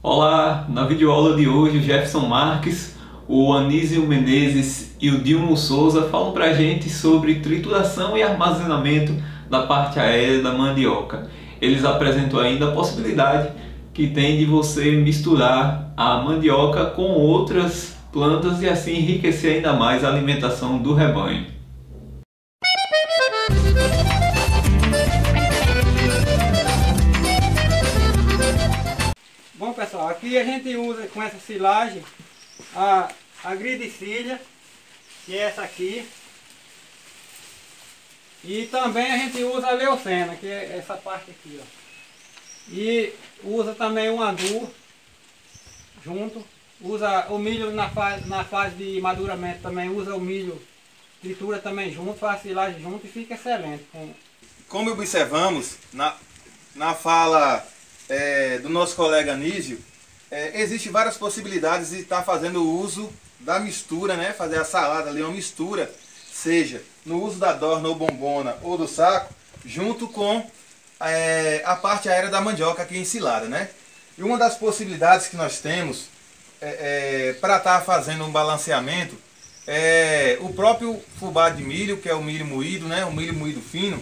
Olá, na videoaula de hoje o Jefferson Marques, o Anísio Menezes e o Dilmo Souza falam para a gente sobre trituração e armazenamento da parte aérea da mandioca. Eles apresentam ainda a possibilidade que tem de você misturar a mandioca com outras plantas e assim enriquecer ainda mais a alimentação do rebanho. Bom pessoal, aqui a gente usa com essa silagem a gridicilha, que é essa aqui. E também a gente usa a leucena, que é essa parte aqui, ó. E usa também o andu junto. Usa o milho na fase de maduramento também, usa o milho, tritura também junto, faz a silagem junto e fica excelente. Como observamos na fala do nosso colega Anísio, existe várias possibilidades de estar fazendo o uso da mistura, né? Fazer a salada ali, uma mistura, seja no uso da dorna ou bombona ou do saco, junto com a parte aérea da mandioca aqui ensilada, né? E uma das possibilidades que nós temos para estar fazendo um balanceamento é o próprio fubá de milho, que é o milho moído, né? O milho moído fino,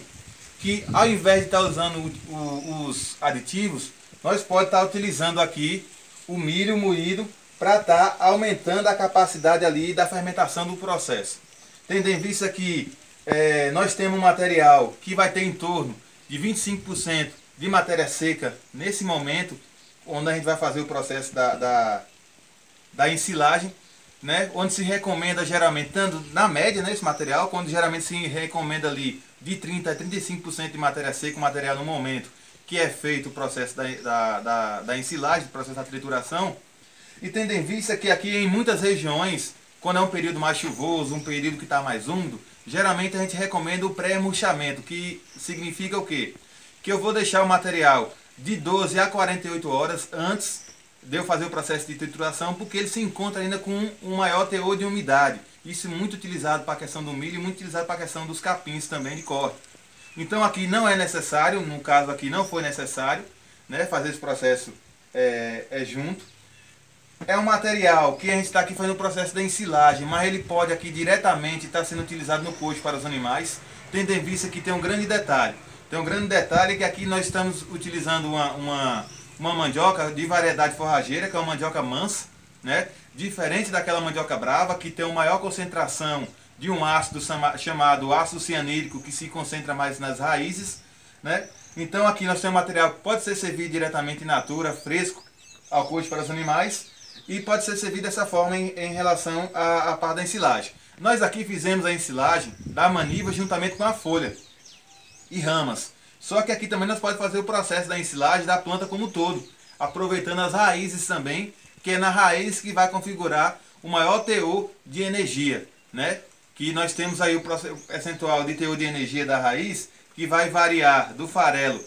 que ao invés de estar usando os aditivos, nós podemos estar utilizando aqui o milho moído para estar aumentando a capacidade ali da fermentação do processo. Tendo em vista que nós temos um material que vai ter em torno de 25% de matéria seca nesse momento, onde a gente vai fazer o processo da ensilagem, né? Onde se recomenda geralmente, estando na média, né, esse material, quando geralmente se recomenda ali de 30% a 35% de matéria seca, o material no momento que é feito o processo da ensilagem, o processo da trituração. E tendo em vista que aqui em muitas regiões, quando é um período mais chuvoso, um período que está mais úmido, geralmente a gente recomenda o pré-murchamento, que significa o quê? Que eu vou deixar o material de 12 a 48 horas antes de eu fazer o processo de trituração, porque ele se encontra ainda com um maior teor de umidade. Isso é muito utilizado para a questão do milho e muito utilizado para a questão dos capins também de corte. Então aqui não é necessário, no caso aqui não foi necessário, né, fazer esse processo junto. É um material que a gente está aqui fazendo o processo da ensilagem, mas ele pode aqui diretamente estar sendo utilizado no coxo para os animais, tendo em vista que tem um grande detalhe. Tem um grande detalhe que aqui nós estamos utilizando uma mandioca de variedade forrageira, que é uma mandioca mansa, né? Diferente daquela mandioca brava, que tem uma maior concentração de um ácido chamado ácido cianídrico, que se concentra mais nas raízes, né? Então aqui nós temos material que pode ser servido diretamente in natura, fresco, ao coxo para os animais, e pode ser servido dessa forma em relação à parte da ensilagem. Nós aqui fizemos a ensilagem da maniva juntamente com a folha e ramas. Só que aqui também nós podemos fazer o processo da ensilagem da planta como um todo, aproveitando as raízes também, que é na raiz que vai configurar o maior teor de energia, né? Que nós temos aí o percentual de teor de energia da raiz, que vai variar do farelo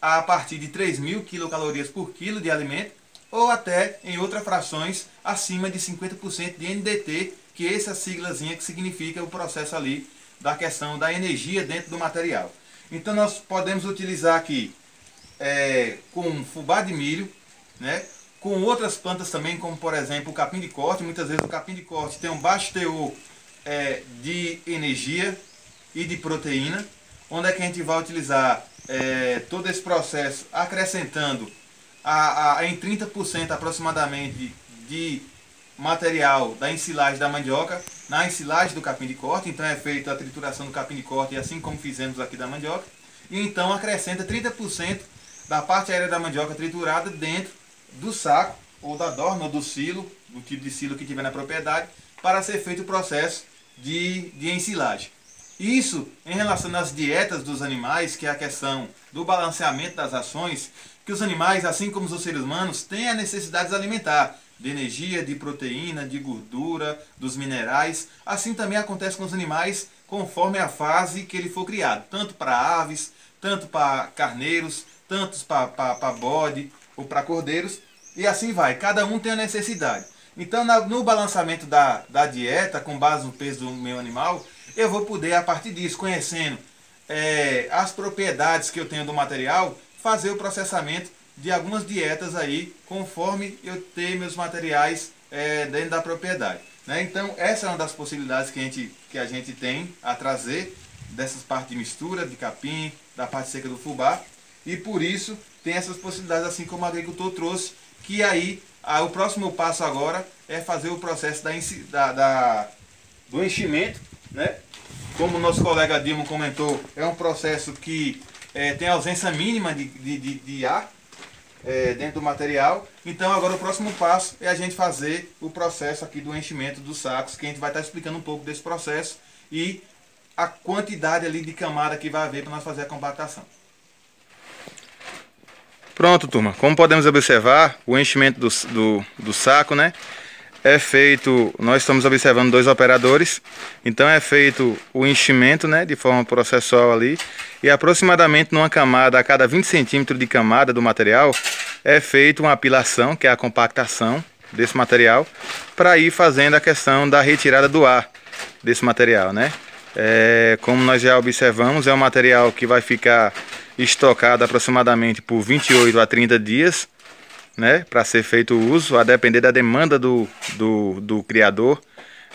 a partir de 3.000 quilocalorias por quilo de alimento, ou até em outras frações acima de 50% de NDT, que é essa siglazinha que significa o processo ali da questão da energia dentro do material. Então nós podemos utilizar aqui com fubá de milho, né, com outras plantas também, como por exemplo o capim de corte. Muitas vezes o capim de corte tem um baixo teor de energia e de proteína, onde é que a gente vai utilizar todo esse processo acrescentando em 30% aproximadamente de material da ensilagem da mandioca na ensilagem do capim de corte. Então é feita a trituração do capim de corte, assim como fizemos aqui da mandioca, e então acrescenta 30% da parte aérea da mandioca triturada dentro do saco, ou da dorna, ou do silo, do tipo de silo que tiver na propriedade, para ser feito o processo de ensilagem. Isso em relação às dietas dos animais, que é a questão do balanceamento das ações, que os animais, assim como os seres humanos, têm a necessidade alimentar, de energia, de proteína, de gordura, dos minerais. Assim também acontece com os animais conforme a fase que ele for criado, tanto para aves, tanto para carneiros, tanto para bode ou para cordeiros, e assim vai, cada um tem a necessidade. Então no balanceamento da dieta, com base no peso do meu animal, eu vou poder, a partir disso, conhecendo as propriedades que eu tenho do material, fazer o processamento de algumas dietas aí, conforme eu ter meus materiais dentro da propriedade. Né? Então essa é uma das possibilidades que a gente tem a trazer dessas partes de mistura, de capim, da parte seca do fubá, e por isso tem essas possibilidades, assim como o agricultor trouxe, que aí o próximo passo agora é fazer o processo do enchimento, né? Como o nosso colega Dilma comentou, é um processo que tem ausência mínima de ar dentro do material. Então agora o próximo passo é a gente fazer o processo aqui do enchimento dos sacos, que a gente vai estar explicando um pouco desse processo e a quantidade ali de camada que vai haver para nós fazer a compactação. Pronto, turma. Como podemos observar, o enchimento do saco, né, é feito, nós estamos observando 2 operadores, então é feito o enchimento, né, de forma processual ali, e aproximadamente numa camada, a cada 20 centímetros de camada do material, é feita uma apilação, que é a compactação desse material, para ir fazendo a questão da retirada do ar desse material, né. Como nós já observamos, é um material que vai ficar estocado aproximadamente por 28 a 30 dias, né, para ser feito o uso, a depender da demanda do criador,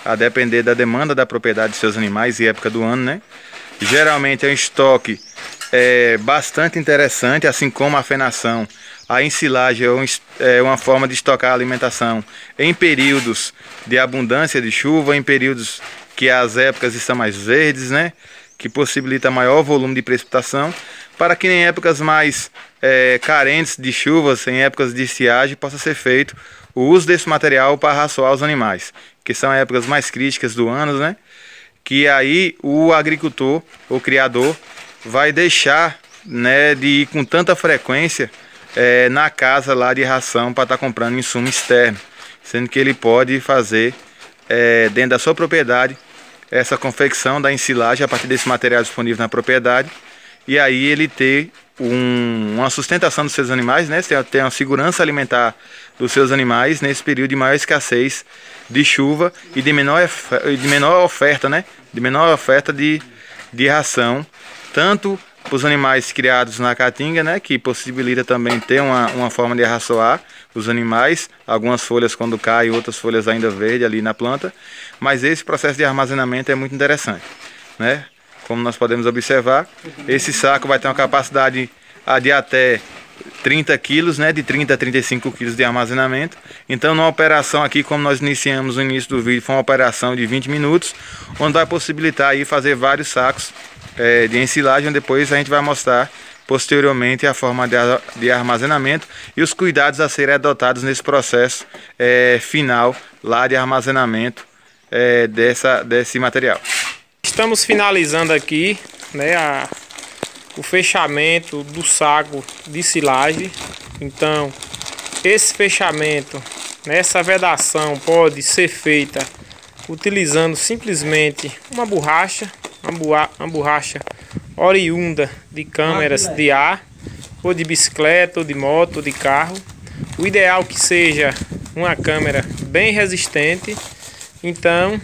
a depender da demanda da propriedade de seus animais e época do ano, né. Geralmente é um estoque bastante interessante, assim como a fenação. A ensilagem é uma forma de estocar a alimentação em períodos de abundância de chuva, em períodos que as épocas estão mais verdes, né, que possibilita maior volume de precipitação, para que em épocas mais carentes de chuvas, em épocas de estiagem, possa ser feito o uso desse material para raçoar os animais, que são épocas mais críticas do ano, né, que aí o agricultor, o criador, vai deixar, né, de ir com tanta frequência na casa lá de ração para estar comprando insumo externo, sendo que ele pode fazer dentro da sua propriedade essa confecção da ensilagem a partir desse material disponível na propriedade, e aí ele ter uma sustentação dos seus animais, né? Ter uma segurança alimentar dos seus animais nesse período de maior escassez de chuva e de menor oferta, né? De menor oferta de ração, tanto para os animais criados na caatinga, né? Que possibilita também ter uma forma de arraçoar os animais, algumas folhas quando caem, outras folhas ainda verdes ali na planta, mas esse processo de armazenamento é muito interessante, né? Como nós podemos observar, esse saco vai ter uma capacidade de até 30 quilos, né, de 30 a 35 quilos de armazenamento. Então, numa operação aqui, como nós iniciamos no início do vídeo, foi uma operação de 20 minutos, onde vai possibilitar aí fazer vários sacos de ensilagem. Depois a gente vai mostrar posteriormente a forma de armazenamento e os cuidados a serem adotados nesse processo final lá de armazenamento desse material. Estamos finalizando aqui, né, o fechamento do saco de silagem. Então, esse fechamento, essa vedação pode ser feita utilizando simplesmente uma borracha oriunda de câmeras de ar, ou de bicicleta, ou de moto, ou de carro. O ideal é que seja uma câmera bem resistente. Então,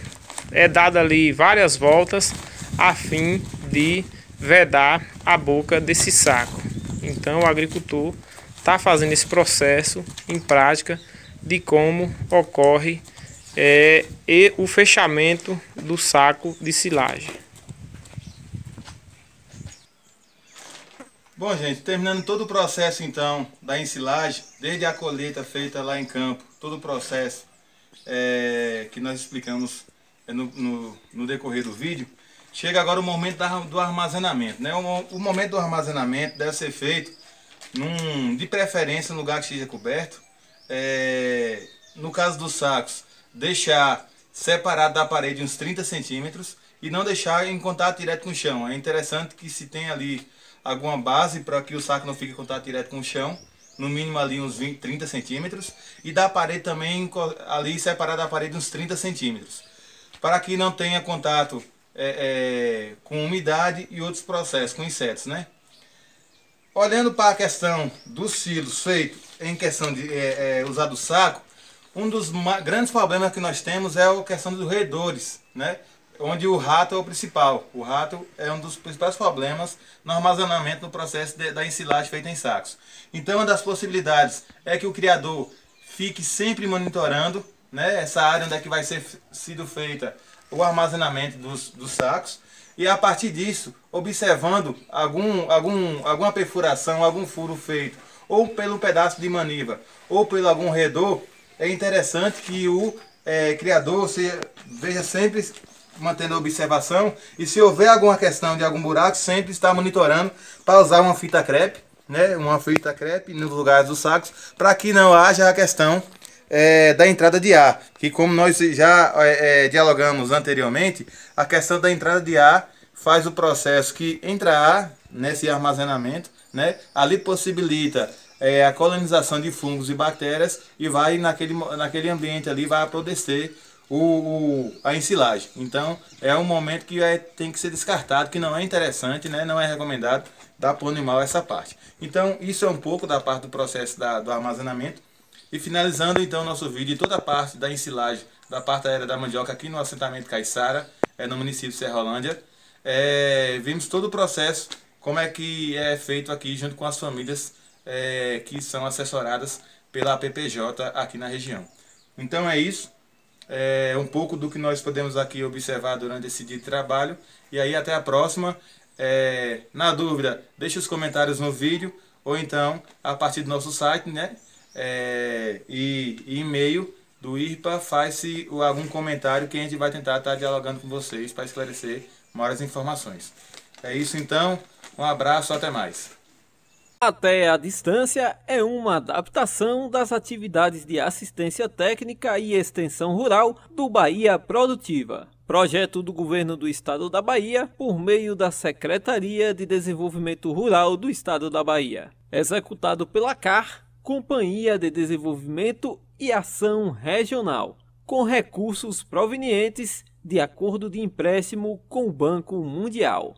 é dado ali várias voltas a fim de vedar a boca desse saco. Então o agricultor está fazendo esse processo em prática de como ocorre o fechamento do saco de silagem. Bom, gente, terminando todo o processo então da ensilagem, desde a colheita feita lá em campo, todo o processo que nós explicamos no decorrer do vídeo, chega agora o momento do armazenamento, né? O momento do armazenamento deve ser feito de preferência no lugar que esteja coberto. No caso dos sacos, deixar separado da parede uns 30 centímetros e não deixar em contato direto com o chão. É interessante que se tenha ali alguma base para que o saco não fique em contato direto com o chão, no mínimo ali uns 30 centímetros, e da parede também ali separado da parede uns 30 centímetros. Para que não tenha contato com umidade e outros processos, com insetos, né? Olhando para a questão dos silos feitos em questão de usar do saco, um dos grandes problemas que nós temos é a questão dos roedores, né? onde o rato é o principal. O rato é um dos principais problemas no armazenamento no processo da ensilagem feita em sacos. Então, uma das possibilidades é que o criador fique sempre monitorando, né, essa área onde é que vai ser sido feita o armazenamento dos sacos, e a partir disso, observando alguma perfuração, algum furo feito, ou pelo pedaço de maniva, ou pelo algum redor, é interessante que o criador veja sempre mantendo a observação, e se houver alguma questão de algum buraco, sempre está monitorando para usar uma fita crepe, né, uma fita crepe nos lugares dos sacos, para que não haja a questão da entrada de ar, que como nós já dialogamos anteriormente, a questão da entrada de ar faz o processo que entra ar nesse armazenamento, né, ali possibilita a colonização de fungos e bactérias e vai naquele ambiente ali vai apodrecer a ensilagem. Então é um momento que tem que ser descartado, que não é interessante, né, não é recomendado dar para o animal essa parte. Então isso é um pouco da parte do processo do armazenamento. E finalizando então o nosso vídeo, toda a parte da ensilagem da parte aérea da mandioca aqui no assentamento Caiçara, no município de Serrolândia, vimos todo o processo, como é que é feito aqui junto com as famílias que são assessoradas pela APPJ aqui na região. Então é isso, um pouco do que nós podemos aqui observar durante esse dia de trabalho, e aí até a próxima. Na dúvida, deixe os comentários no vídeo, ou então a partir do nosso site, né? E e-mail do IRPA, faz-se algum comentário que a gente vai tentar estar dialogando com vocês para esclarecer maiores informações. É isso então, um abraço, até mais. Até a Distância é uma adaptação das atividades de assistência técnica e extensão rural do Bahia Produtiva. Projeto do Governo do Estado da Bahia por meio da Secretaria de Desenvolvimento Rural do Estado da Bahia. Executado pela CAR, Companhia de Desenvolvimento e Ação Regional, com recursos provenientes de acordo de empréstimo com o Banco Mundial.